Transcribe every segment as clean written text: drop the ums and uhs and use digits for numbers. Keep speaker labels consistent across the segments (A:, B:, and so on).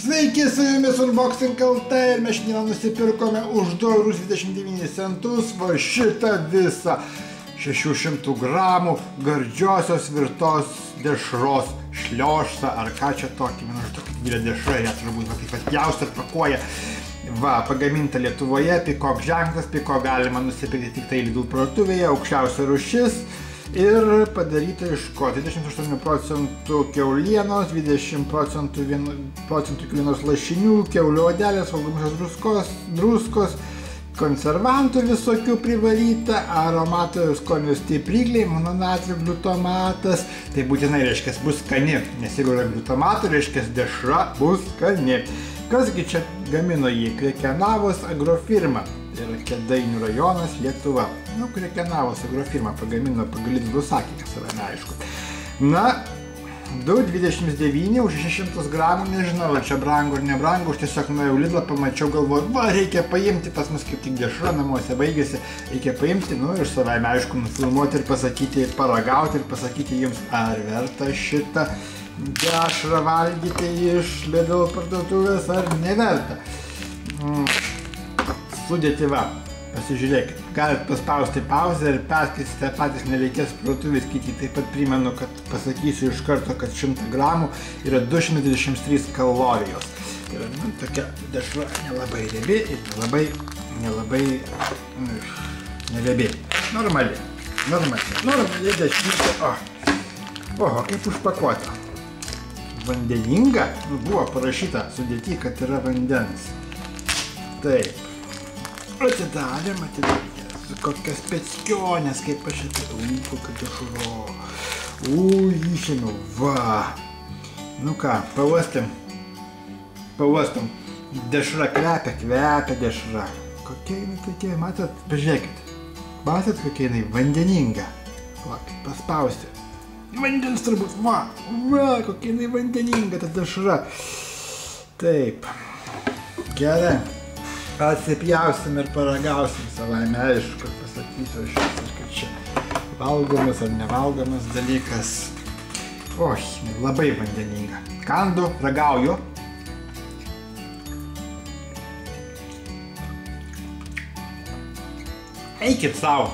A: Sveiki, su jumis Unboxing LT ir mes šiandien nusipirkome už 2,29 € va šitą visą 600 gramų gardžiosios virtos dešros šliošsą, ar ką čia tokį, manau, tokia didelė dešra, ją turbūt taip atpjausto ir pakuoja. Va, pagaminta Lietuvoje, Pikok ženklas, Pikok galima nusipirkti tik tai Lidl parduotuvėje, aukščiausia rūšis. Ir padaryta iš ko? 28% kiaulienos, 20% kiaulienos lašinių, kiaulio odelės, valgomosios druskos, konservantų visokių privaryta, aromato skonio stiprikliai, mononatrio gliutomatas. Tai būtinai reiškia bus skani, nes jeigu yra gliutomato, reiškia dešra bus skani. Kasgi čia gamino jį? Krekenavos agrofirma. Tai yra Kėdainių rajonas, Lietuva. Nu, Krekenavos agrofirma pagamino pagal Lidl užsakymą, kas yra neaišku. Na, 2,29 už 600 gramų, nežinau, ar čia brangu ar nebrangu, aš tiesiog nuėjau Lidlą, pamačiau, galvoju, va, reikia paimti, pas mus kaip tik dešra namuose baigėsi, reikia paimti, nu, ir savaime, aišku, nufilmuoti ir pasakyti, paragauti ir pasakyti jums, ar verta šitą dešrą valgyti iš Lidl parduotuvės, ar neverta. Sudėti va, pasižiūrėkit, galit paspausti pauzę ir perskaitysite patys, nereikės parduotuvės skaityti. Taip pat primenu, kad pasakysiu iš karto, kad 100 gramų yra 223 kalorijos. Yra tokia dešra nelabai riebi ir nelabai neriebi. Normali dešrytė. Oho, kaip užpakuota. Vandeninga, buvo parašyta sudėty, kad yra vandens. Taip. Atidarėm. Kokias peckionės, kaip aš atėjau, kokia dešra. Išėmiau, va. Nu ką, pauostam. Dešra kvepia dešra. Kokia jinai tokia, matot, pažiūrėkit. Matot, kokia jinai vandeninga. Va, kaip paspausti. Vandens turbūt, va, kokia jinai vandeninga ta dešra. Taip. Gerai. Atsipjausim ir paragausim savaime, aišku, pasakysiu aš jums, kad čia valgomas ar nevalgomas dalykas. Oi, labai vandeninga. Kandu, ragauju. Eikit savo.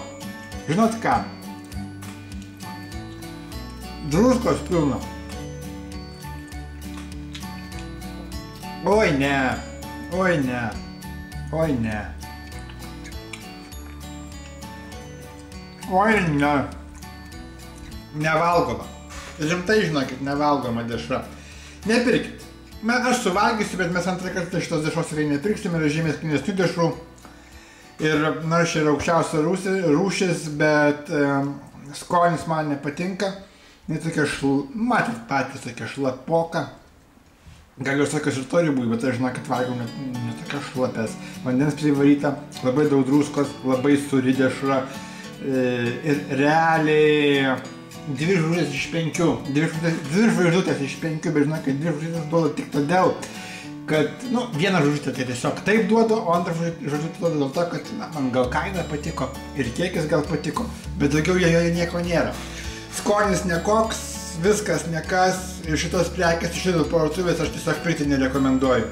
A: Žinot ką? Druskos pilna. Oi ne. Nevalgoma. Rimtai žinokit, nevalgoma dešra. Nepirkit. Aš suvalgysiu, bet mes antrą kartą šitos dešros tikrai nepirksim, yra žymiai skanesnių dešrų. Ir nors čia yra aukščiausia rūšis, bet skonis man nepatinka. Matyt patys tokia šlapoka. Gal jos tokios ir turi būti, bet aš žinokit valgau ne tokia šlapės. Vandens privaryta, labai daug druskos, labai sūri dešra. Ir realiai 2 žvaigždutės iš 5. 2 žvaigždutės iš 5, bet žinokit, 2 žvaigždutės duoda tik todėl, kad, nu, vieną žvaigždutę tai tiesiog taip duoda, o antrą žvaigždutę duoda dėl to, kad man gal kaina patiko ir kiekis gal patiko, bet daugiau joje nieko nėra. Skonis nekoks. Viskas nekas ir šitos prekės iš Lidl parduotuvės aš tiesiog pirkti nerekomenduoju.